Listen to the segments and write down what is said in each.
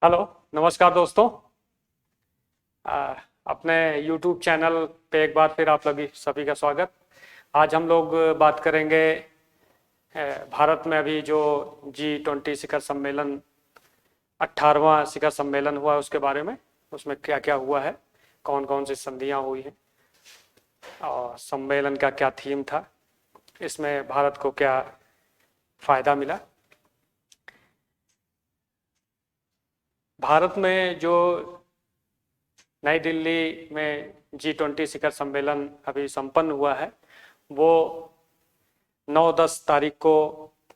Hello. नमस्कार दोस्तों। आ, अपने YouTube चैनल पे एक बार फिर आप सभी का स्वागत। आज हम लोग बात करेंगे भारत में अभी जो G20 शिखर सम्मेलन 18वां शिखर सम्मेलन हुआ है उसके बारे में। उसमें क्या क्या हुआ है, कौन कौन सी संधियां हुई हैं और सम्मेलन का क्या थीम था, इसमें भारत को क्या फायदा मिला। भारत में जो नई दिल्ली में G20 शिखर सम्मेलन अभी संपन्न हुआ है वो 9-10 तारीख को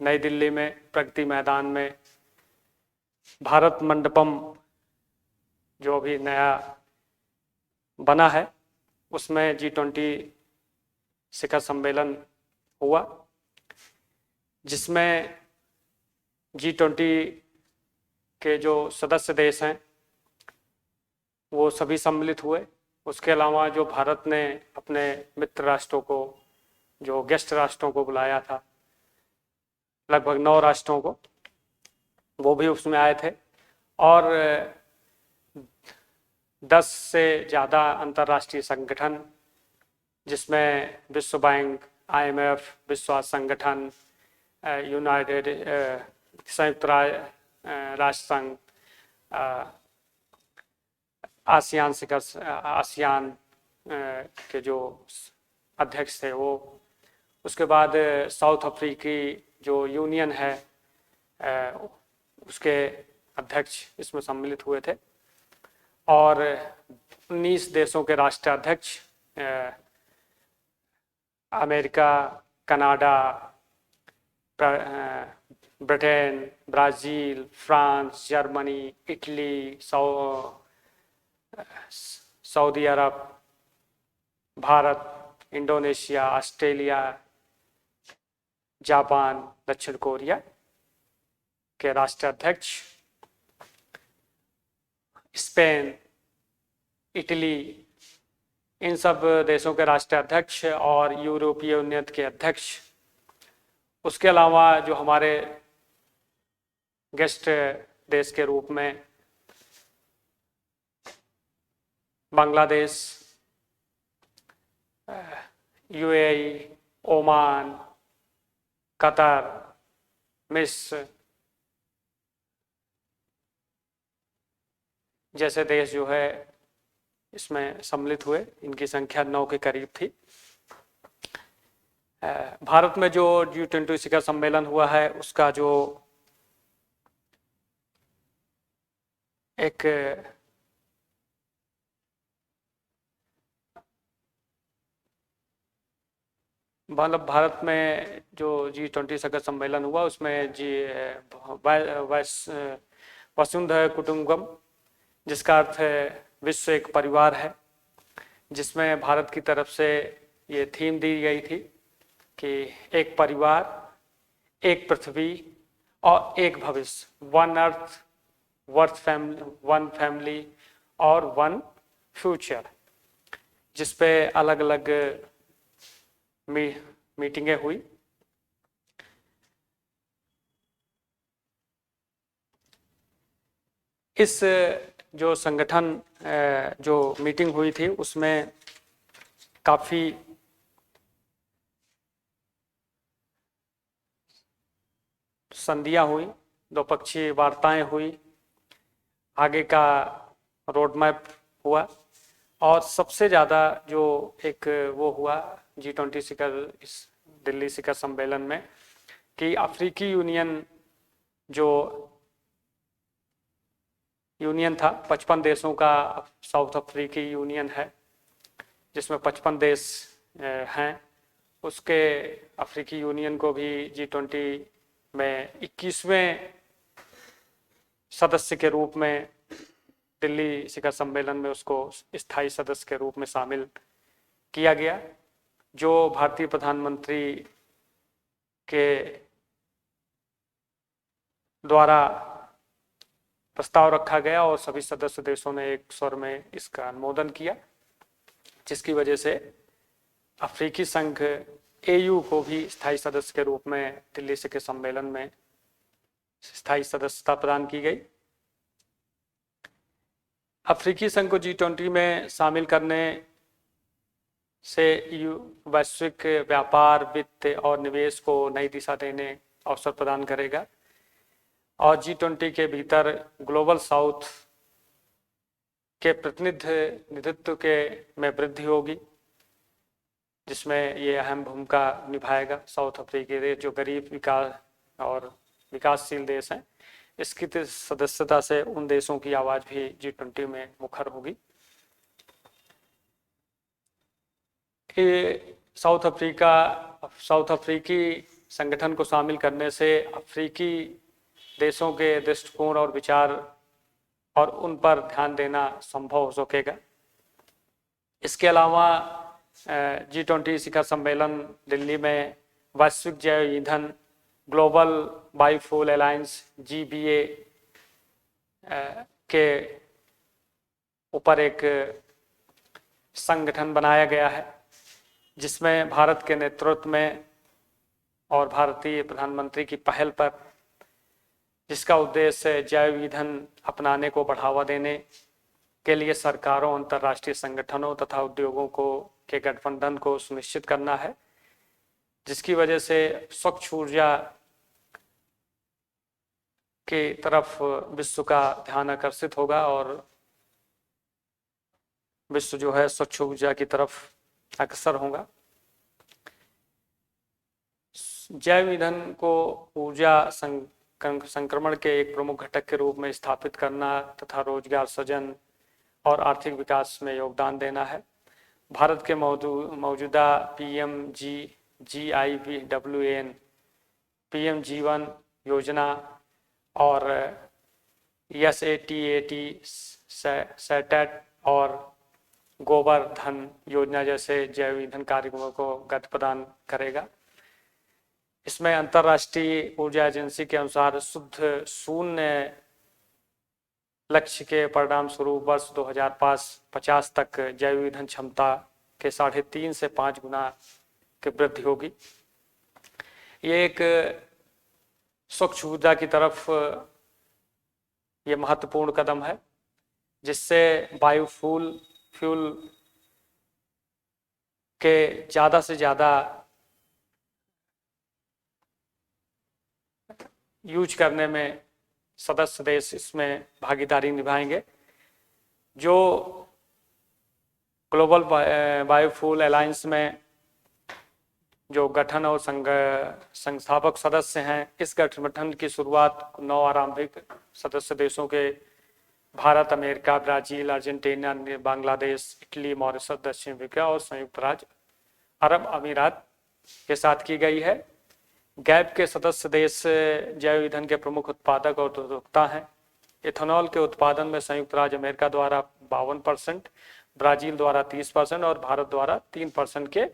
नई दिल्ली में प्रगति मैदान में भारत मंडपम जो अभी नया बना है उसमें G20 शिखर सम्मेलन हुआ, जिसमें G20 के जो सदस्य देश हैं वो सभी सम्मिलित हुए। उसके अलावा जो भारत ने अपने मित्र राष्ट्रों को, जो गेस्ट राष्ट्रों को बुलाया था, लगभग 9 राष्ट्रों को, वो भी उसमें आए थे। और 10 से ज़्यादा अंतर्राष्ट्रीय संगठन, जिसमें विश्व बैंक, IMF, विश्व स्वास्थ्य संगठन, यूनाइटेड संयुक्त राष्ट्र संघ, आसियान के जो अध्यक्ष थे वो, उसके बाद साउथ अफ्रीकी जो यूनियन है उसके अध्यक्ष इसमें सम्मिलित हुए थे, और 19 देशों के राष्ट्राध्यक्ष, America, Canada, Britain, Brazil, France, Germany, Italy, Saudi Arabia, Bharat, Indonesia, Australia, Japan, दक्षिण कोरिया के राष्ट्राध्यक्ष, स्पेन, इटली, इन सब देशों के राष्ट्राध्यक्ष और यूरोपीय यूनियन के अध्यक्ष। उसके अलावा जो हमारे गेस्ट देश के रूप में बांग्लादेश, UAE, ओमान, कतर, मिस्र जैसे देश जो है इसमें सम्मिलित हुए। इनकी संख्या 9 के करीब थी। भारत में जो G20 शिखर सम्मेलन हुआ है उसका जो एक मतलब भारत में जो G20 शिखर सम्मेलन हुआ उसमें वसुंधरा कुटुंबकम, जिसका अर्थ है विश्व एक परिवार है, जिसमें भारत की तरफ से ये थीम दी गई थी कि एक परिवार, एक पृथ्वी और एक भविष्य, वन अर्थ, वन फैमिली और वन फ्यूचर, जिस पे अलग अलग मीटिंगें हुई। इस जो संगठन जो मीटिंग हुई थी उसमें काफ़ी संधियां हुई, द्विपक्षीय वार्ताएं हुई, आगे का रोड मैप हुआ, और सबसे ज़्यादा जो एक वो हुआ G20 शिखर, इस दिल्ली शिखर सम्मेलन में, कि अफ्रीकी यूनियन जो यूनियन था 55 देशों का, साउथ अफ्रीकी यूनियन है जिसमें 55 देश हैं, उसके अफ्रीकी यूनियन को भी G20 में 21वें सदस्य के रूप में दिल्ली शिखर सम्मेलन में उसको स्थायी सदस्य के रूप में शामिल किया गया, जो भारतीय प्रधानमंत्री के द्वारा प्रस्ताव रखा गया और सभी सदस्य देशों ने एक स्वर में इसका अनुमोदन किया, जिसकी वजह से अफ्रीकी संघ AU को भी स्थायी सदस्य के रूप में दिल्ली शिखर सम्मेलन में स्थायी सदस्यता प्रदान की गई। अफ्रीकी संघ को G20 में शामिल करने से वैश्विक व्यापार, वित्त और निवेश को नई दिशा देने अवसर प्रदान करेगा और G20 के भीतर ग्लोबल साउथ के प्रतिनिधित्व के में वृद्धि होगी, जिसमें ये अहम भूमिका निभाएगा। साउथ अफ्रीकी देश जो गरीब विकास और विकासशील देश हैं, इसकी सदस्यता से उन देशों की आवाज़ भी G20 में मुखर होगी। साउथ अफ्रीकी संगठन को शामिल करने से अफ्रीकी देशों के दृष्टिकोण और विचार और उन पर ध्यान देना संभव हो सकेगा। इसके अलावा G20 शिखर सम्मेलन दिल्ली में वैश्विक जैव ईंधन ग्लोबल बायोफ्यूल अलायंस GBA के ऊपर एक संगठन बनाया गया है, जिसमें भारत के नेतृत्व में और भारतीय प्रधानमंत्री की पहल पर, जिसका उद्देश्य जैव ईंधन अपनाने को बढ़ावा देने के लिए सरकारों, अंतर्राष्ट्रीय संगठनों तथा उद्योगों के गठबंधन को सुनिश्चित करना है, जिसकी वजह से स्वच्छ ऊर्जा की तरफ विश्व का ध्यान आकर्षित होगा और विश्व जो है स्वच्छ ऊर्जा की तरफ अग्रसर होगा। जैव ईंधन को ऊर्जा संक्रमण के एक प्रमुख घटक के रूप में स्थापित करना तथा रोजगार सृजन और आर्थिक विकास में योगदान देना है। भारत के मौजूदा PMGIVWAN, PMG1 योजना और SATAT और गोबर-धन योजना जैसे जैव ईंधन कार्यक्रमों को गति प्रदान करेगा। इसमें अंतर्राष्ट्रीय ऊर्जा एजेंसी के अनुसार शुद्ध शून्य लक्ष्य के परिणाम स्वरूप वर्ष 2050 तक जैव ईंधन क्षमता के 3.5 से 5 गुना की वृद्धि होगी। ये एक स्वच्छ ऊर्जा की तरफ ये महत्वपूर्ण कदम है, जिससे बायोफ्यूल के ज़्यादा से ज़्यादा यूज करने में सदस्य देश इसमें भागीदारी निभाएंगे। जो ग्लोबल बायोफ्यूल अलायंस में जो गठन और संस्थापक सदस्य हैं, इस गठबंधन की शुरुआत 9 आरंभिक सदस्य देशों के Bharat, America, Brazil, Argentina, Bangladesh, Italy, Mauritius, दक्षिण अफ्रीका और संयुक्त राज्य अरब अमीरात के साथ की गई है। गैप के सदस्य देश जैव ईंधन के प्रमुख उत्पादक और उपभोक्ता हैं। इथेनॉल के उत्पादन में संयुक्त राज्य अमेरिका द्वारा 52%, ब्राजील द्वारा 30% और भारत द्वारा 3% के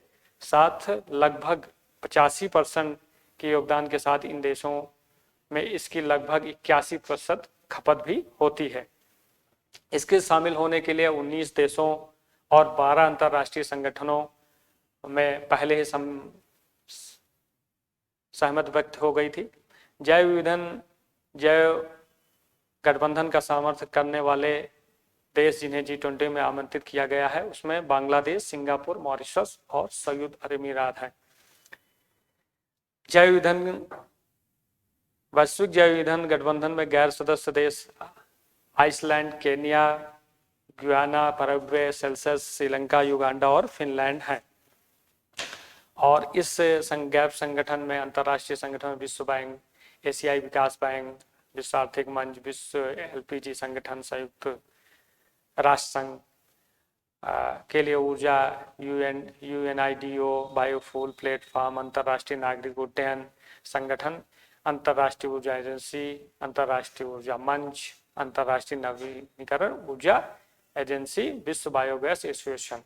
साथ लगभग 85% के योगदान के साथ इन देशों में इसकी लगभग 81% खपत भी होती है। इसके शामिल होने के लिए 19 देशों और 12 अंतर्राष्ट्रीय संगठनों में पहले ही सहमति व्यक्त हो गई थी। जैव गठबंधन का समर्थन करने वाले देश जिन्हें G20 में आमंत्रित किया गया है, उसमें बांग्लादेश, सिंगापुर, मॉरिशस और संयुक्त अरब अमीरात है। वैश्विक जैव ईंधन गठबंधन में गैर सदस्य देश Iceland, Kenya, Guyana, Paraguay, Seychelles, Sri Lanka, Uganda और फिनलैंड हैं। और इस गैप संगठन में अंतर्राष्ट्रीय संगठन विश्व बैंक, एशियाई विकास बैंक, विश्व आर्थिक मंच, विश्व LPG संगठन, संयुक्त राष्ट्र संघ के लिए ऊर्जा, UNIDO, बायोफ्यूल प्लेटफॉर्म, अंतर्राष्ट्रीय नागरिक उड्डयन संगठन, अंतर्राष्ट्रीय ऊर्जा एजेंसी, अंतर्राष्ट्रीय ऊर्जा मंच, अंतर्राष्ट्रीय नवीनीकरण ऊर्जा एजेंसी, विश्व बायोगैस एसोसिएशन,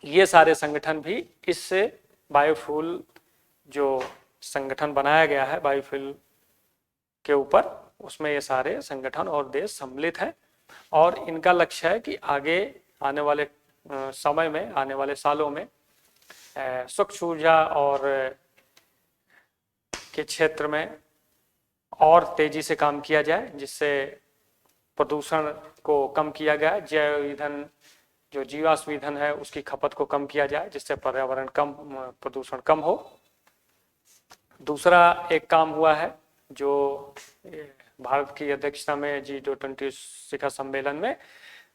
ये सारे संगठन भी इस बायोफ्यूल जो संगठन बनाया गया है बायोफ्यूल के ऊपर, उसमें ये सारे संगठन और देश सम्मिलित हैं। और इनका लक्ष्य है कि आगे आने वाले समय में, आने वाले सालों में स्वच्छ ऊर्जा और के क्षेत्र में और तेजी से काम किया जाए, जिससे प्रदूषण को कम किया गया, जैव ईंधन जो जीवाश्म ईंधन है उसकी खपत को कम किया जाए जिससे पर्यावरण प्रदूषण कम हो। दूसरा एक काम हुआ है जो भारत की अध्यक्षता में G20 शिखर सम्मेलन में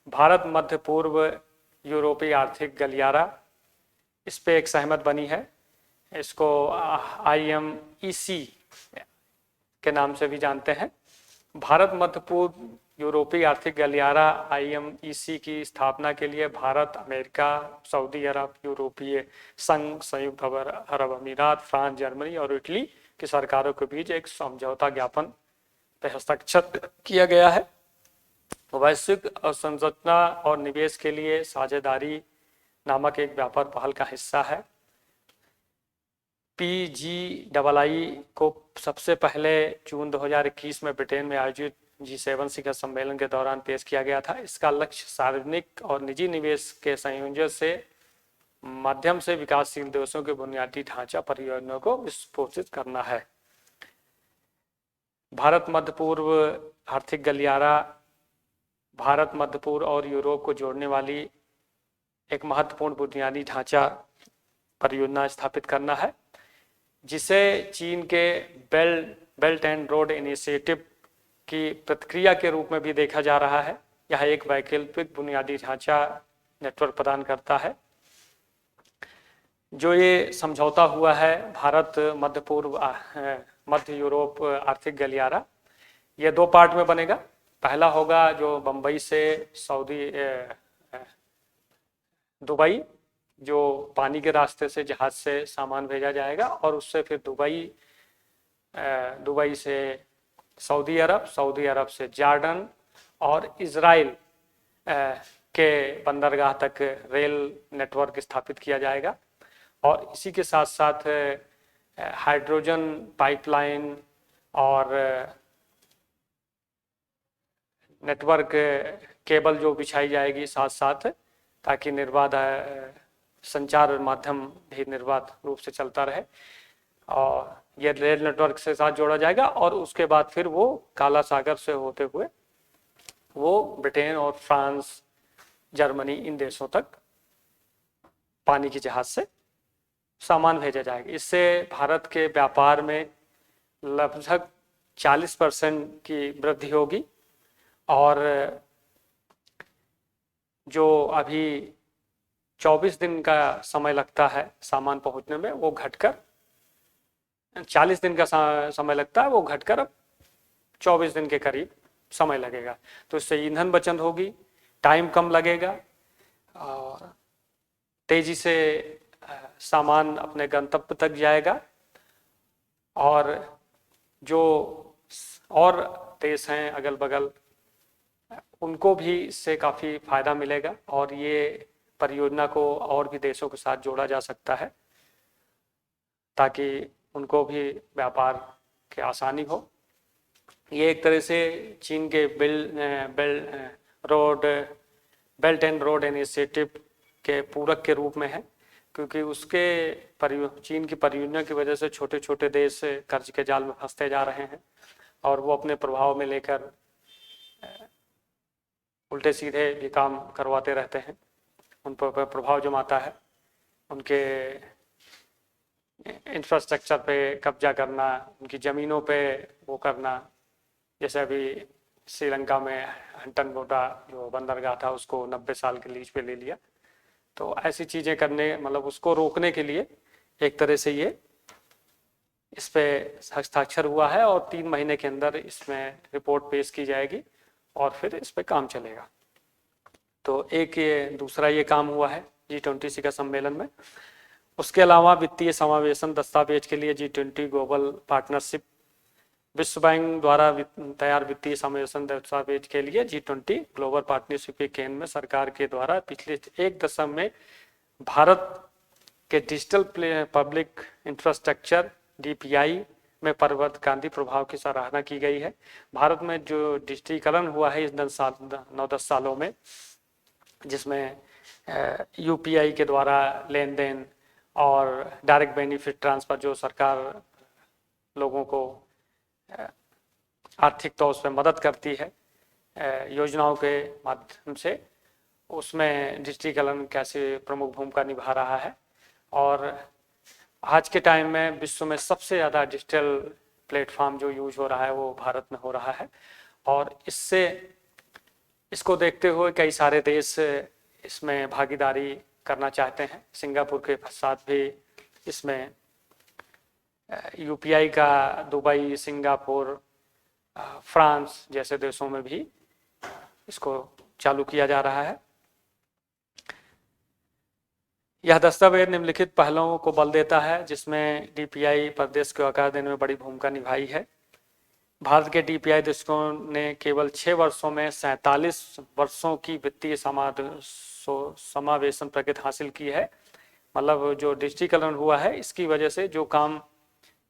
भारत मध्य पूर्व यूरोपीय आर्थिक गलियारा, इस पे एक सहमत बनी है। इसको IMEC के नाम से भी जानते हैं। भारत मध्य पूर्व यूरोपीय आर्थिक गलियारा IMEC की स्थापना के लिए भारत, अमेरिका, सऊदी अरब, यूरोपीय संघ, संयुक्त अरब अमीरात, फ्रांस, जर्मनी और इटली की सरकारों के बीच एक समझौता ज्ञापन पर हस्ताक्षर किया गया है। वैश्विक संरचना और निवेश के लिए साझेदारी नामक एक व्यापार पहल का हिस्सा है। PGII को सबसे पहले जून 2021 में ब्रिटेन में आयोजित G7 शिखर सम्मेलन के दौरान पेश किया गया था। इसका लक्ष्य सार्वजनिक और निजी निवेश के संयोजन से माध्यम से विकासशील देशों के बुनियादी ढांचा परियोजनाओं को विस्फोटित करना है। भारत मध्य पूर्व आर्थिक गलियारा भारत, मध्य पूर्व और यूरोप को जोड़ने वाली एक महत्वपूर्ण बुनियादी ढांचा परियोजना स्थापित करना है, जिसे चीन के बेल्ट एंड रोड इनिशिएटिव की प्रतिक्रिया के रूप में भी देखा जा रहा है। यह एक वैकल्पिक बुनियादी ढांचा नेटवर्क प्रदान करता है। जो ये समझौता हुआ है भारत मध्य पूर्व मध्य यूरोप आर्थिक गलियारा, ये 2 पार्ट में बनेगा। पहला होगा जो बंबई से दुबई, जो पानी के रास्ते से जहाज से सामान भेजा जाएगा, और उससे फिर दुबई से सऊदी अरब से जॉर्डन और इजराइल के बंदरगाह तक रेल नेटवर्क स्थापित किया जाएगा। और इसी के साथ साथ हाइड्रोजन पाइपलाइन और नेटवर्क केबल जो बिछाई जाएगी साथ साथ, ताकि निर्बाध संचार माध्यम भी निर्बाध रूप से चलता रहे। और ये रेल नेटवर्क से साथ जोड़ा जाएगा और उसके बाद फिर वो काला सागर से होते हुए वो ब्रिटेन और फ्रांस, जर्मनी, इन देशों तक पानी की जहाज से सामान भेजा जाएगा। इससे भारत के व्यापार में लगभग 40% की वृद्धि होगी और जो अभी 24 दिन का समय लगता है सामान पहुंचने में, वो घटकर 40 दिन का समय लगता है, वो घटकर अब 24 दिन के करीब समय लगेगा। तो इससे ईंधन बचत होगी, टाइम कम लगेगा और तेजी से सामान अपने गंतव्य तक जाएगा। और जो और देश हैं अगल बगल, उनको भी इससे काफ़ी फायदा मिलेगा और ये परियोजना को और भी देशों के साथ जोड़ा जा सकता है ताकि उनको भी व्यापार की आसानी हो। ये एक तरह से चीन के बेल्ट एंड रोड इनिशिएटिव के पूरक के रूप में है, क्योंकि उसके चीन की परियोजना की वजह से छोटे छोटे देश कर्ज के जाल में फंसते जा रहे हैं और वो अपने प्रभाव में लेकर उल्टे सीधे भी काम करवाते रहते हैं, उन पर प्रभाव जमाता है, उनके इंफ्रास्ट्रक्चर पे कब्जा करना, उनकी ज़मीनों पे वो करना। जैसे अभी श्रीलंका में हंटनगोटा जो बंदरगाह था उसको 90 साल के लीज पे ले लिया। तो ऐसी चीज़ें करने, मतलब उसको रोकने के लिए एक तरह से ये इस पे हस्ताक्षर हुआ है और 3 महीने के अंदर इसमें रिपोर्ट पेश की जाएगी और फिर इस पे काम चलेगा। तो एक ये दूसरा ये काम हुआ है G20 शिखर सम्मेलन में। उसके अलावा वित्तीय समावेशन दस्तावेज के लिए G20 ग्लोबल पार्टनरशिप, विश्व बैंक द्वारा तैयार वित्तीय समावेशन दस्तावेज के लिए G20 ग्लोबल पार्टनरशिप के केंद्र में सरकार के द्वारा पिछले 1 दशक में भारत के डिजिटल पब्लिक इंफ्रास्ट्रक्चर DPI में परिवर्तनकारी प्रभाव की सराहना की गई है। भारत में जो डिजिटलीकरण हुआ है इस 9-10 सालों में, जिसमें UPI के द्वारा लेन देन और डायरेक्ट बेनिफिट ट्रांसफ़र, जो सरकार लोगों को आर्थिक तौर पर मदद करती है, योजनाओं के माध्यम से उसमें डिजिटलीकरण कैसे प्रमुख भूमिका निभा रहा है। और आज के टाइम में विश्व में सबसे ज़्यादा डिजिटल प्लेटफॉर्म जो यूज हो रहा है वो भारत में हो रहा है। और इसको देखते हुए कई सारे देश इसमें भागीदारी करना चाहते हैं। सिंगापुर के साथ भी इसमें यूपीआई का दुबई, सिंगापुर, फ्रांस जैसे देशों में भी इसको चालू किया जा रहा है। यह दस्तावेज निम्नलिखित पहलुओं को बल देता है जिसमें डीपीआई प्रदेश को आकार देने में बड़ी भूमिका निभाई है। भारत के डीपीआई दृष्टिकोण ने केवल 6 वर्षों में 47 वर्षों की वित्तीय समावेशन प्रगति हासिल की है। मतलब जो डिजिटलीकरण हुआ है इसकी वजह से जो काम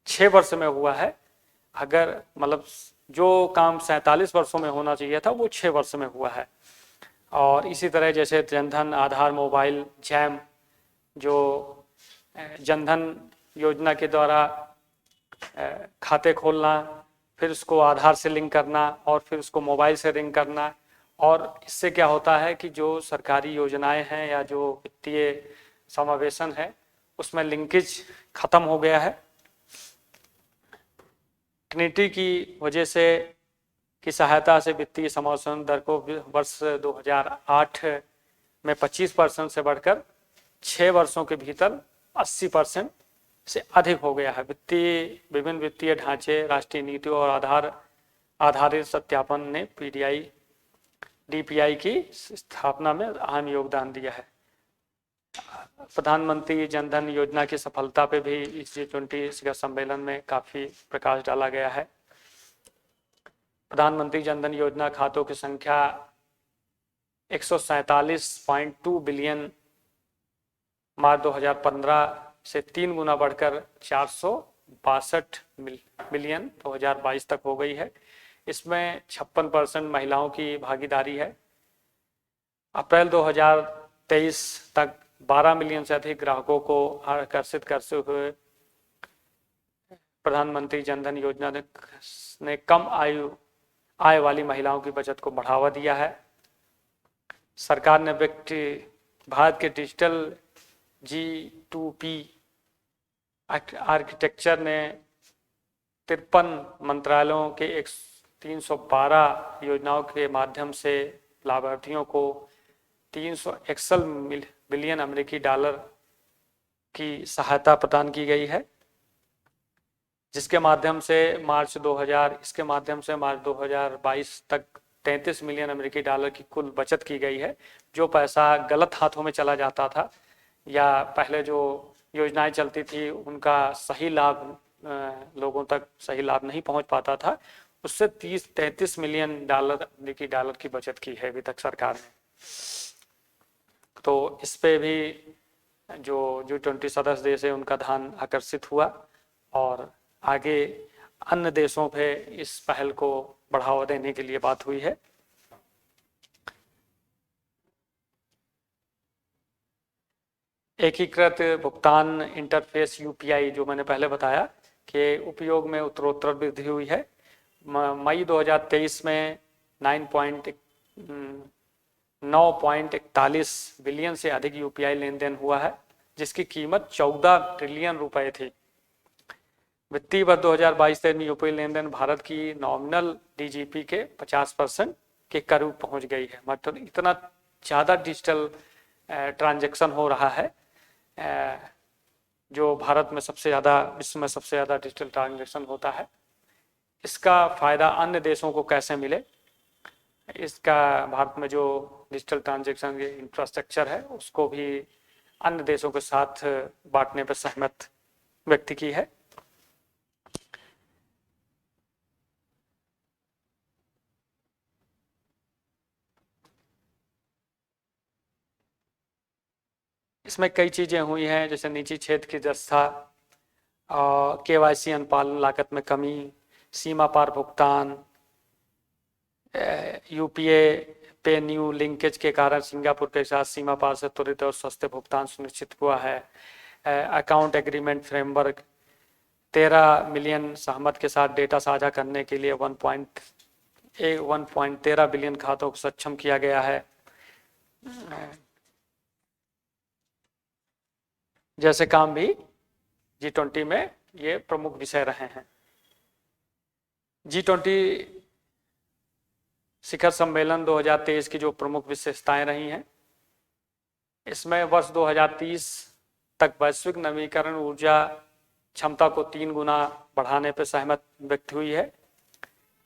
6 वर्ष में हुआ है, अगर मतलब जो काम 47 वर्षों में होना चाहिए था वो 6 वर्ष में हुआ है। और इसी तरह जैसे जनधन, आधार, मोबाइल, जैम, जो जनधन योजना के द्वारा खाते खोलना, फिर उसको आधार से लिंक करना और फिर उसको मोबाइल से लिंक करना, और इससे क्या होता है कि जो सरकारी योजनाएं हैं या जो वित्तीय समावेशन है उसमें लिंकेज खत्म हो गया है। ट्रिनिटी की वजह से की सहायता से वित्तीय समावेशन दर को वर्ष 2008 में 25% से बढ़कर 6 वर्षों के भीतर 80% से अधिक हो गया है। विभिन्न वित्तीय ढांचे, राष्ट्रीय नीतियों और आधारित सत्यापन ने डीपीआई की स्थापना में अहम योगदान दिया है। प्रधानमंत्री जनधन योजना की सफलता पे भी इस G20 शिखर सम्मेलन में काफी प्रकाश डाला गया है। प्रधानमंत्री जनधन योजना खातों की संख्या 147.2 बिलियन मार्च 2015 से 3 गुना बढ़कर 462 मिलियन 2022 तक हो गई है। इसमें 56% महिलाओं की भागीदारी है। अप्रैल 2023 तक 12 मिलियन से अधिक ग्राहकों को आकर्षित करते हुए प्रधानमंत्री जनधन योजना ने कम आय वाली महिलाओं की बचत को बढ़ावा दिया है। सरकार ने भारत के डिजिटल G2P आर्किटेक्चर ने 53 मंत्रालयों के 312 योजनाओं के माध्यम से लाभार्थियों को 361 बिलियन अमेरिकी डॉलर की सहायता प्रदान की गई है, इसके माध्यम से मार्च 2022 तक 33 मिलियन अमेरिकी डॉलर की कुल बचत की गई है। जो पैसा गलत हाथों में चला जाता था या पहले जो योजनाएं चलती थी उनका सही लाभ लोगों तक सही लाभ नहीं पहुंच पाता था, उससे 33 मिलियन अमेरिकी डॉलर की बचत की है अभी तक सरकार ने। तो इस पे भी जो G20 सदस्य देश है उनका ध्यान आकर्षित हुआ और आगे अन्य देशों पे इस पहल को बढ़ावा देने के लिए बात हुई है। एकीकृत भुगतान इंटरफेस यूपीआई जो मैंने पहले बताया कि उपयोग में उत्तरोत्तर वृद्धि हुई है। मई 2023 में 9.41 बिलियन से अधिक यूपीआई लेन देन हुआ है, जिसकी कीमत 14 ट्रिलियन रुपए थी। वित्तीय वर्ष 2022-23 में यूपीआई लेन देन भारत की नॉमिनल डीजीपी के 50% के करीब पहुंच गई है। मतलब इतना ज़्यादा डिजिटल ट्रांजैक्शन हो रहा है, जो भारत में सबसे ज़्यादा, विश्व में सबसे ज़्यादा डिजिटल ट्रांजैक्शन होता है। इसका फ़ायदा अन्य देशों को कैसे मिले, इसका भारत में जो डिजिटल ट्रांजैक्शन के इंफ्रास्ट्रक्चर है उसको भी अन्य देशों के साथ बांटने पर सहमत व्यक्त की है। इसमें कई चीज़ें हुई हैं, जैसे निजी क्षेत्र की व्यवस्था, केवाईसी अनुपालन लागत में कमी, सीमा पार भुगतान, यूपीए पे न्यू लिंकेज के कारण सिंगापुर के साथ सीमा पार से त्वरित और सस्ते भुगतान सुनिश्चित हुआ है। अकाउंट एग्रीमेंट फ्रेमवर्क 13 मिलियन सहमत के साथ डेटा साझा करने के लिए 1.13 बिलियन खातों को सक्षम किया गया है। जैसे काम भी G20 में ये प्रमुख विषय रहे हैं। G20 शिखर सम्मेलन 2023 की जो प्रमुख विशेषताएं रही हैं, इसमें वर्ष 2030 तक वैश्विक नवीकरण ऊर्जा क्षमता को 3 गुना बढ़ाने पर सहमत व्यक्त हुई है।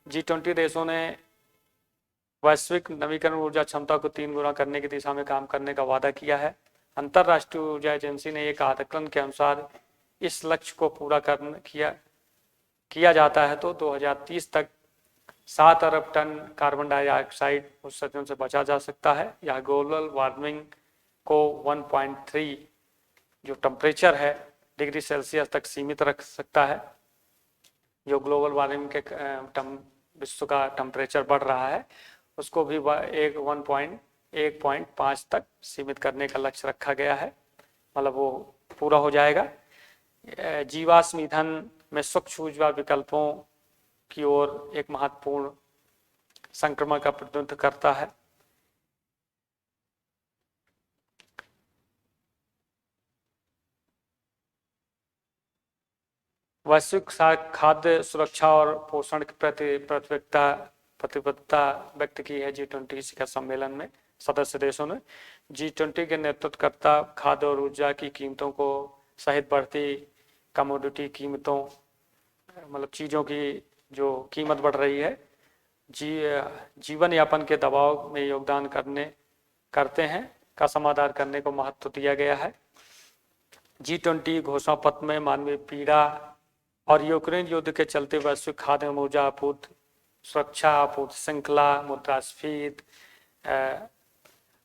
G20 देशों ने वैश्विक नवीकरण ऊर्जा क्षमता को 3 गुना करने की दिशा में काम करने का वादा किया है। अंतर्राष्ट्रीय ऊर्जा एजेंसी ने एक आकलन के अनुसार इस लक्ष्य को पूरा किया जाता है तो 2030 तक 7 अरब टन कार्बन डाइऑक्साइड उत्सर्जन से बचा जा सकता है। यह ग्लोबल वार्मिंग को 1.3 जो टेम्परेचर है डिग्री सेल्सियस तक सीमित रख सकता है। जो ग्लोबल वार्मिंग के विश्व का टेम्परेचर बढ़ रहा है उसको भी 1.5 तक सीमित करने का लक्ष्य रखा गया है, मतलब वो पूरा हो जाएगा। जीवाश्म ईंधन में स्वच्छ ऊर्जा विकल्पों की ओर एक महत्वपूर्ण संक्रमण का प्रतिनिधित्व करता है। वैश्विक खाद्य सुरक्षा और पोषण की प्रतिबद्धता व्यक्त की है G20 शिखर सम्मेलन में सदस्य देशों ने। G20 के नेतृत्वकर्ता खाद्य और ऊर्जा की कीमतों को सहित बढ़ती कमोडिटी कीमतों, मतलब चीज़ों की जो कीमत बढ़ रही है, जीवन यापन के दबाव में योगदान करते हैं का समाधान करने को महत्व दिया गया है। G20 घोषणा पत्र में मानवीय पीड़ा और यूक्रेन युद्ध के चलते वैश्विक खाद्य ऊर्जा आपूर्ति सुरक्षा, आपूर्ति श्रृंखला, मुद्रास्फीति,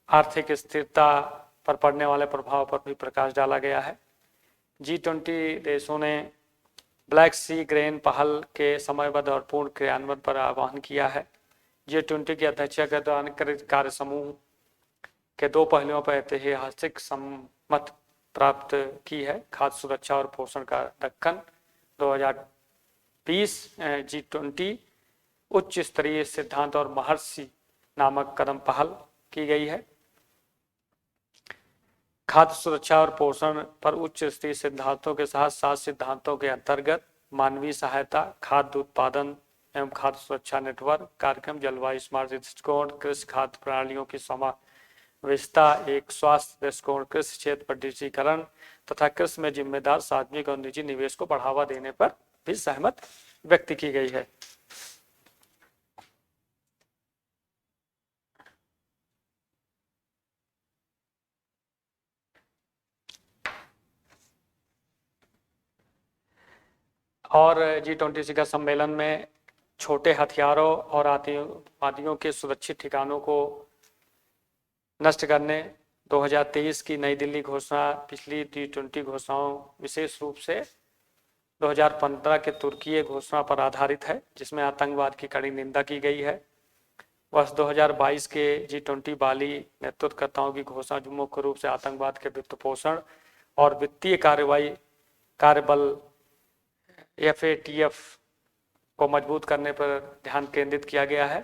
आर्थिक स्थिरता पर पड़ने वाले प्रभाव पर भी प्रकाश डाला गया है। G20 देशों ने ब्लैक सी ग्रेन पहल के समयबद्ध और पूर्ण क्रियान्वयन पर आह्वान किया है। G20 की अध्यक्षता के दौरान कार्य समूह के 2 पहलुओं पर ऐतिहासिक सम्मत प्राप्त की है। खाद्य सुरक्षा और पोषण का दक्कन 2020 G20 उच्च स्तरीय सिद्धांत और महर्षि नामक कदम पहल की गई है। खाद्य सुरक्षा और पोषण पर उच्च स्तरीय सिद्धांतों के साथ 7 सिद्धांतों के अंतर्गत मानवीय सहायता, खाद्य उत्पादन एवं खाद्य सुरक्षा नेटवर्क कार्यक्रम, जलवायु स्मार्ट दृष्टिकोण, कृषि खाद्य प्रणालियों की समावेशिता, एक स्वास्थ्य दृष्टिकोण, कृषि क्षेत्र पर डिजिटीकरण तथा कृषि में जिम्मेदार सार्वजनिक और निजी निवेश को बढ़ावा देने पर भी सहमत व्यक्त की गई है। और G20 शिखर सम्मेलन में छोटे हथियारों और आतंकवादियों के सुरक्षित ठिकानों को नष्ट करने 2023 की नई दिल्ली घोषणा पिछली G20 घोषणाओं विशेष रूप से 2015 के तुर्की घोषणा पर आधारित है, जिसमें आतंकवाद की कड़ी निंदा की गई है। वर्ष 2022 के G20 बाली नेतृत्वकर्ताओं की घोषणा जो मुख्य रूप से आतंकवाद के वित्त पोषण और वित्तीय कार्यबल FATF को मजबूत करने पर ध्यान केंद्रित किया गया है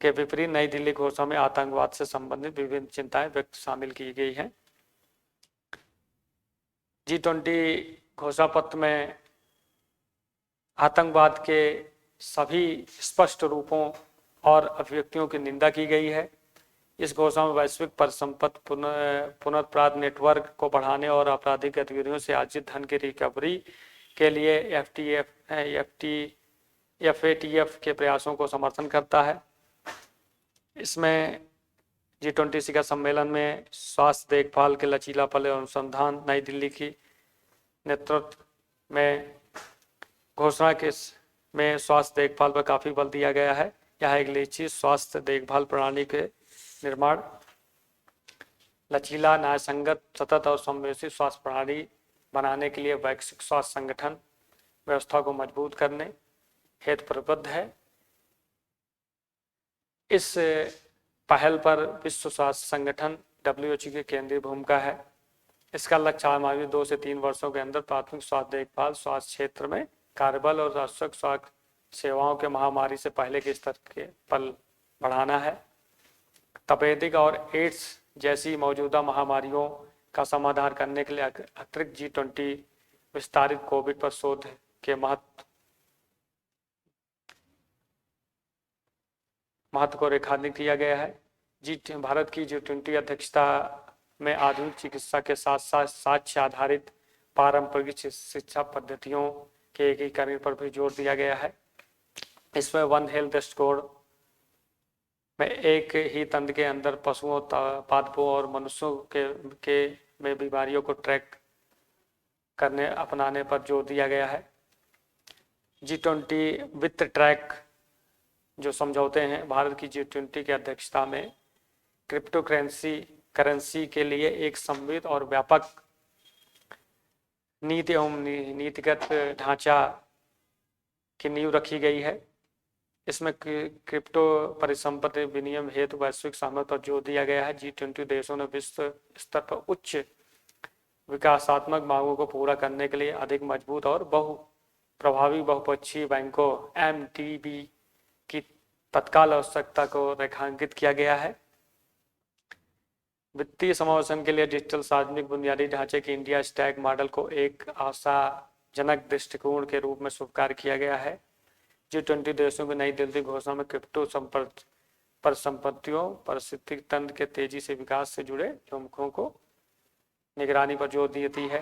के विपरीत नई दिल्ली घोषणा में आतंकवाद से संबंधित विभिन्न चिंताएं व्यक्त शामिल की गई हैं। G20 घोषणा पत्र में आतंकवाद के सभी स्पष्ट रूपों और अभिव्यक्तियों की निंदा की गई है। इस घोषणा में वैश्विक परिसंपत्ति पुनर्प्राप्ति नेटवर्क को बढ़ाने और आपराधिक गतिविधियों से अर्जित धन की रिकवरी के लिए FATF के प्रयासों को समर्थन करता है। इसमें G20 शिखर सम्मेलन में स्वास्थ्य देखभाल के लचीलापन और अनुसंधान नई दिल्ली की नेतृत्व में घोषणा के में स्वास्थ्य देखभाल पर काफ़ी बल दिया गया है। यह एक लचीला स्वास्थ्य देखभाल प्रणाली के निर्माण, लचीला, न्यायसंगत, सतत और संवेदनशील स्वास्थ्य प्रणाली बनाने के लिए वैश्विक स्वास्थ्य संगठन व्यवस्था को मजबूत करने हेतु प्रतिबद्ध है। इस पहल पर विश्व स्वास्थ्य संगठन WHO की केंद्रीय भूमिका है। इसका लक्ष्य आगामी 2 से 3 वर्षों के अंदर प्राथमिक स्वास्थ्य देखभाल स्वास्थ्य क्षेत्र में कार्यबल और आवश्यक स्वास्थ्य सेवाओं के महामारी से पहले के स्तर के पर बढ़ाना है। तपेदिक और एड्स जैसी मौजूदा महामारियों का समाधान करने के लिए अतिरिक्त G20 विस्तारित कोविड पर शोध के महत्व को रेखांकित किया गया है। भारत की G20 अध्यक्षता में आधुनिक चिकित्सा के साथ साथ साक्ष्य आधारित पारंपरिक शिक्षा पद्धतियों के एकीकरण पर भी जोर दिया गया है। इसमें वन हेल्थ दृष्टिकोण में एक ही तंत्र के अंदर पशुओं, पादपों और मनुष्यों के में बीमारियों को ट्रैक करने अपनाने पर जोर दिया गया है। G20 वित्त ट्रैक जो समझौते हैं, भारत की G20 की अध्यक्षता में क्रिप्टो करेंसी के लिए एक समृद्ध और व्यापक नीति एवं नीतिगत ढांचा की नींव रखी गई है। इसमें क्रिप्टो परिसंपत्ति विनिमय हेतु वैश्विक सहमति पर जोर दिया गया है। G20 देशों ने विश्व स्तर पर उच्च विकासात्मक मांगों को पूरा करने के लिए अधिक मजबूत और प्रभावी बहुपक्षीय बैंकों MDB की तत्काल आवश्यकता को रेखांकित किया गया है। वित्तीय समावेशन के लिए डिजिटल सार्वजनिक बुनियादी ढांचे के इंडिया स्टैक मॉडल को एक आशाजनक दृष्टिकोण के रूप में स्वीकार किया गया है। G20 देशों की नई दिल्ली घोषणा में क्रिप्टो परिसंपत्तियों पारिस्थितिकी तंत्र के तेजी से विकास से जुड़े प्रमुखों को निगरानी पर जोर देती है।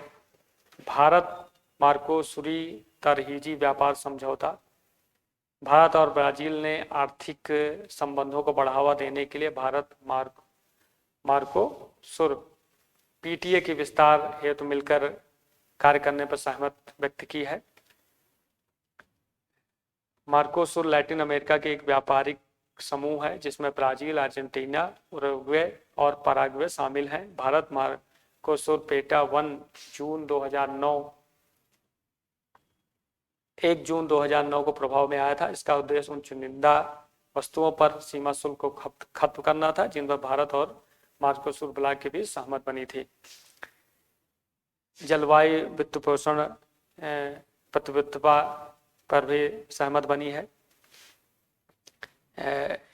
भारत मार्कोसुरी तरहीजी व्यापार समझौता। भारत और ब्राजील ने आर्थिक संबंधों को बढ़ावा देने के लिए भारत मार्कोसुर PTA की विस्तार हेतु मिलकर कार्य करने पर सहमति व्यक्त की है। मार्कोसुर लैटिन अमेरिका के एक व्यापारिक समूह है जिसमें ब्राजील, अर्जेंटीना, उरुग्वे और पराग्वे शामिल हैं। भारत मार्कोसुर पेटा 1 जून 2009 को प्रभाव में आया था। इसका उद्देश्य उन चुनिंदा वस्तुओं पर सीमा शुल्क को खत्म करना था जिन पर भारत और मार्कोसुर ब्लॉक के बीच सहमति बनी थी। जलवायु वित्त पोषण प्रतिबद्धता पर भी सहमत बनी है।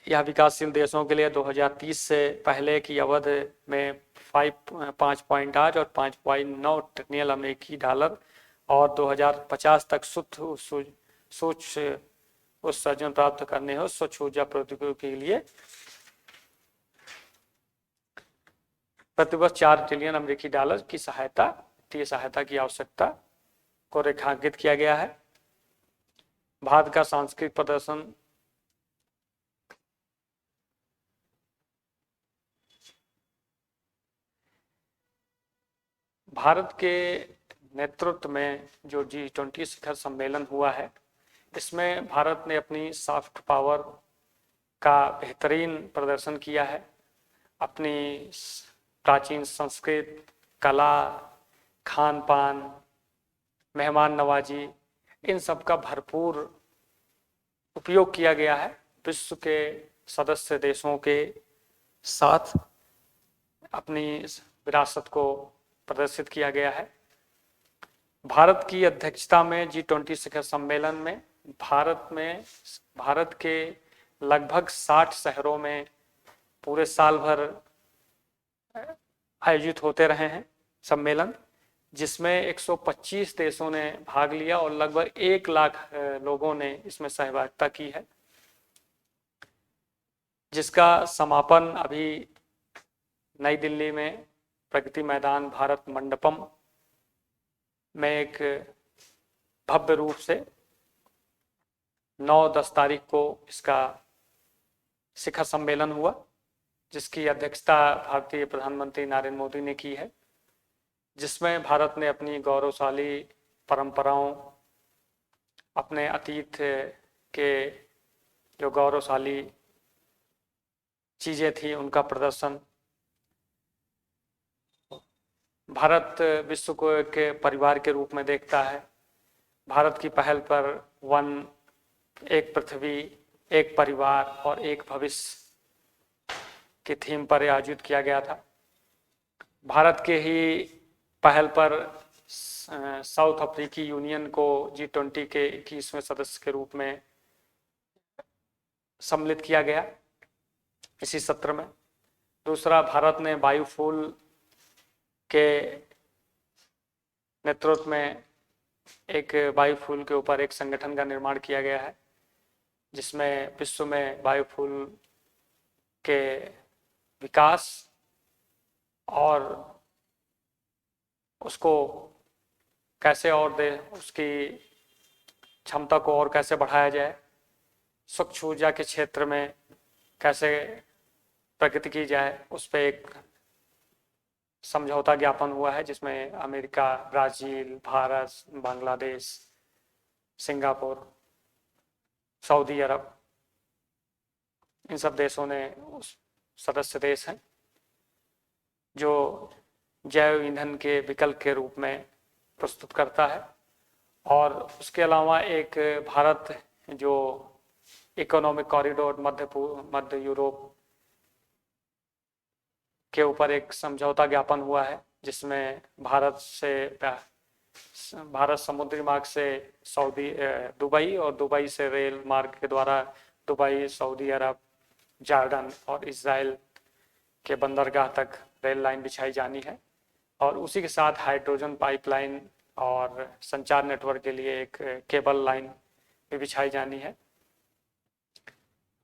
यह विकासशील देशों के लिए 2030 से पहले की अवधि में 5.8 और 5.9 ट्रिलियन अमेरिकी डॉलर और 2050 तक शुद्ध उत्सर्जन प्राप्त करने हो स्वच्छ ऊर्जा प्रौद्योगिकी के लिए प्रतिवर्ष 4 ट्रिलियन अमेरिकी डॉलर की वित्तीय सहायता की आवश्यकता को रेखांकित किया गया है। भारत का सांस्कृतिक प्रदर्शन भारत के नेतृत्व में जो G20 शिखर सम्मेलन हुआ है, इसमें भारत ने अपनी सॉफ्ट पावर का बेहतरीन प्रदर्शन किया है। अपनी प्राचीन संस्कृत, कला, खान पान, मेहमान नवाजी, इन सब का भरपूर उपयोग किया गया है। विश्व के सदस्य देशों के साथ अपनी विरासत को प्रदर्शित किया गया है। भारत की अध्यक्षता में G20 शिखर सम्मेलन में भारत के लगभग 60 शहरों में पूरे साल भर आयोजित होते रहे हैं सम्मेलन, जिसमें 125 देशों ने भाग लिया और लगभग 1 लाख लोगों ने इसमें सहभागिता की है, जिसका समापन अभी नई दिल्ली में प्रगति मैदान भारत मंडपम में एक भव्य रूप से 9-10 तारीख को इसका शिखर सम्मेलन हुआ, जिसकी अध्यक्षता भारतीय प्रधानमंत्री नरेंद्र मोदी ने की है, जिसमें भारत ने अपनी गौरवशाली परंपराओं, अपने अतीत के जो गौरवशाली चीज़ें थी उनका प्रदर्शन। भारत विश्व को एक परिवार के रूप में देखता है। भारत की पहल पर वन, एक पृथ्वी, एक परिवार और एक भविष्य की थीम पर आयोजित किया गया था। भारत के ही पहल पर साउथ अफ्रीकी यूनियन को G20 के 21वें सदस्य के रूप में सम्मिलित किया गया इसी सत्र में। दूसरा, भारत ने बायोफ्यूल के नेतृत्व में एक बायोफ्यूल के ऊपर एक संगठन का निर्माण किया गया है, जिसमें विश्व में बायोफ्यूल के विकास और उसको कैसे और दे, उसकी क्षमता को और कैसे बढ़ाया जाए, स्वच्छ ऊर्जा के क्षेत्र में कैसे प्रगति की जाए, उस पर एक समझौता ज्ञापन हुआ है, जिसमें America, Brazil, Bharat, Bangladesh, Singapore, Saudi Arabia, इन सब देशों ने उस सदस्य देश हैं जो जैव ईंधन के विकल्प के रूप में प्रस्तुत करता है। और उसके अलावा एक भारत जो इकोनॉमिक कॉरिडोर मध्य यूरोप के ऊपर एक समझौता ज्ञापन हुआ है, जिसमें भारत समुद्री मार्ग से दुबई और दुबई से रेल मार्ग के द्वारा दुबई, सऊदी अरब, जॉर्डन और इजराइल के बंदरगाह तक रेल लाइन बिछाई जानी है। और उसी के साथ हाइड्रोजन पाइपलाइन और संचार नेटवर्क के लिए एक केबल लाइन भी बिछाई जानी है।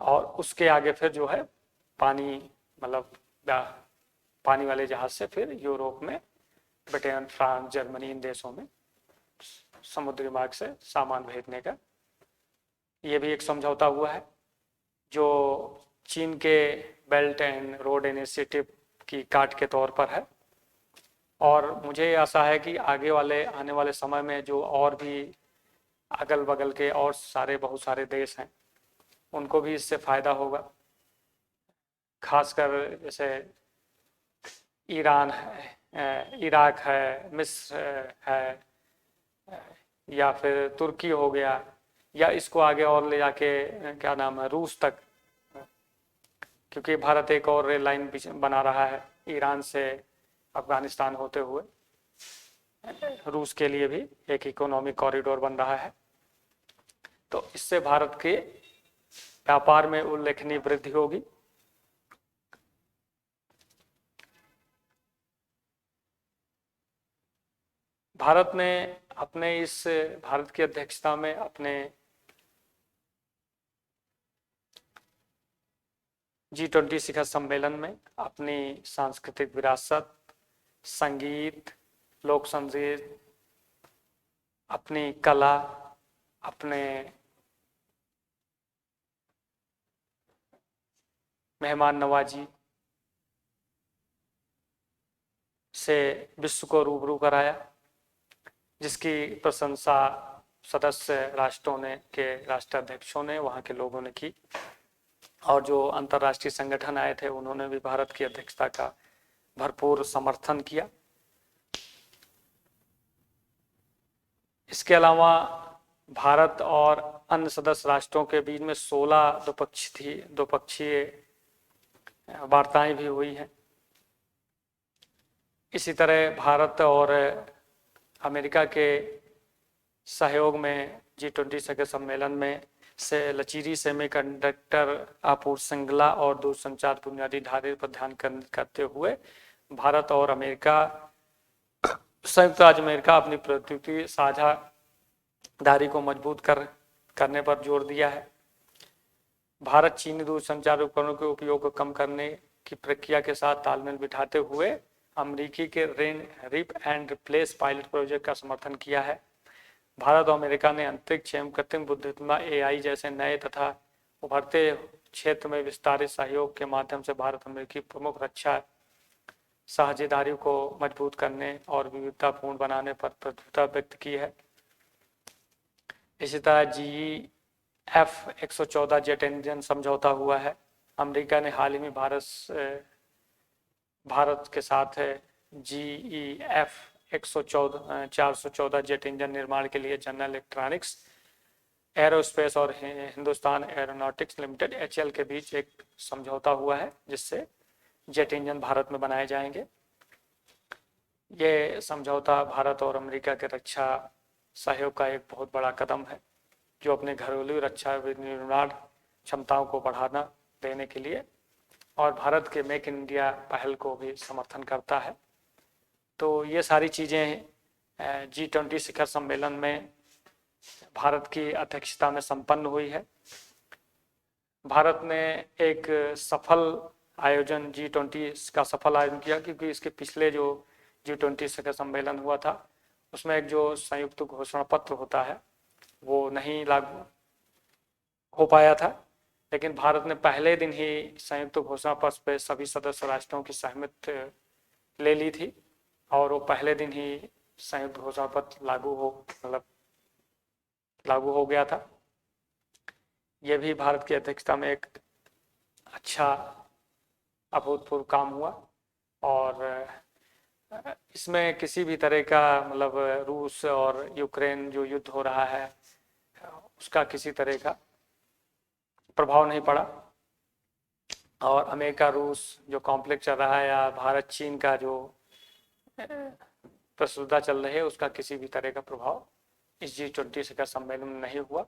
और उसके आगे फिर जो है पानी वाले जहाज से फिर यूरोप में ब्रिटेन, फ्रांस, जर्मनी, इन देशों में समुद्री मार्ग से सामान भेजने का ये भी एक समझौता हुआ है, जो चीन के बेल्ट एंड रोड इनिशिएटिव की काट के तौर पर है। और मुझे आशा है कि आने वाले समय में जो और भी अगल बगल के और बहुत सारे देश हैं, उनको भी इससे फायदा होगा। खासकर जैसे ईरान है, इराक है, मिस्र है, या फिर तुर्की हो गया, या इसको आगे और ले जाके क्या नाम है, रूस तक, क्योंकि भारत एक और रेल लाइन बना रहा है ईरान से अफगानिस्तान होते हुए। रूस के लिए भी एक इकोनॉमिक कॉरिडोर बन रहा है। तो इससे भारत के व्यापार में उल्लेखनीय वृद्धि होगी। भारत की अध्यक्षता में अपने G20 शिखर सम्मेलन में अपनी सांस्कृतिक विरासत, संगीत, लोक संगीत, अपनी कला, अपने मेहमान नवाजी से विश्व को रूबरू कराया, जिसकी प्रशंसा सदस्य राष्ट्रों ने के राष्ट्राध्यक्षों ने, वहाँ के लोगों ने की। और जो अंतर्राष्ट्रीय संगठन आए थे, उन्होंने भी भारत की अध्यक्षता का भरपूर समर्थन किया। इसके अलावा भारत और अन्य सदस्य राष्ट्रों के बीच में 16 द्विपक्षीय वार्ताएं भी हुई हैं। इसी तरह भारत और अमेरिका के सहयोग में G20 शिखर सम्मेलन में से लचीली सेमीकंडक्टर आपूर्ति श्रृंखला और दूरसंचार बुनियादी ढांचे पर ध्यान करते हुए भारत और संयुक्त राज्य अमेरिका अपनी प्रौद्योगिकी साझेदारी को मजबूत करने पर जोर दिया है। भारत चीनी दूरसंचार उपकरणों के उपयोग को कम करने की प्रक्रिया के साथ तालमेल बिठाते हुए अमेरिकी के rip and replace pilot project का समर्थन किया है। भारत और अमेरिका ने अंतरिक्ष एवं कृत्रिम बुद्धिमत्ता AI जैसे नए तथा उभरते क्षेत्र में विस्तारित सहयोग के माध्यम से भारत अमेरिकी प्रमुख रक्षा साझेदारी को मजबूत करने और विविधतापूर्ण बनाने पर प्रसन्नता व्यक्त की है। इसी तरह GEF 114 जेट इंजन समझौता हुआ है। अमेरिका ने हाल ही में भारत के साथ GEF 414 जेट इंजन निर्माण के लिए जनरल इलेक्ट्रॉनिक्स एरोस्पेस और हिंदुस्तान एरोनॉटिक्स लिमिटेड HAL के बीच एक समझौता हुआ है, जिससे जेट इंजन भारत में बनाए जाएंगे। ये समझौता भारत और अमेरिका के रक्षा सहयोग का एक बहुत बड़ा कदम है, जो अपने घरेलू रक्षा विनिर्माण क्षमताओं को बढ़ाना देने के लिए और भारत के मेक इन इंडिया पहल को भी समर्थन करता है। तो ये सारी चीज़ें G20 शिखर सम्मेलन में भारत की अध्यक्षता में संपन्न हुई है। भारत ने एक सफल आयोजन G20 का सफल आयोजन किया, क्योंकि इसके पिछले जो G20 शिखर सम्मेलन हुआ था उसमें एक जो संयुक्त घोषणा पत्र होता है वो नहीं लागू हो पाया था, लेकिन भारत ने पहले दिन ही संयुक्त घोषणा पत्र पे सभी सदस्य राष्ट्रों की सहमति ले ली थी और वो पहले दिन ही संयुक्त घोषणा पत्र लागू हो गया था। ये भी भारत की अध्यक्षता में एक अच्छा अभूतपूर्व काम हुआ और इसमें किसी भी तरह का रूस और यूक्रेन जो युद्ध हो रहा है उसका किसी तरह का प्रभाव नहीं पड़ा और अमेरिका रूस जो कॉन्फ्लिक्ट चल रहा है या भारत चीन का जो प्रस्तुता चल रही है उसका किसी भी तरह का प्रभाव इस G20 शिखर सम्मेलन में नहीं हुआ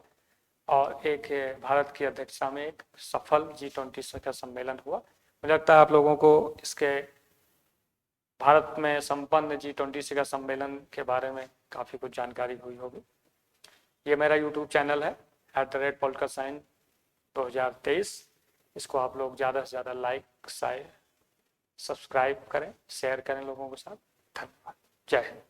और एक भारत की अध्यक्षता में एक सफल G20 शिखर सम्मेलन हुआ। मुझे लगता है आप लोगों को इसके भारत में संपन्न G20 शिखर सम्मेलन के बारे में काफ़ी कुछ जानकारी हुई होगी। ये मेरा YouTube चैनल है @PoliticsScience 2023। इसको आप लोग ज़्यादा से ज़्यादा लाइक सब्सक्राइब करें, शेयर करें लोगों के साथ। धन्यवाद। जय हिंद।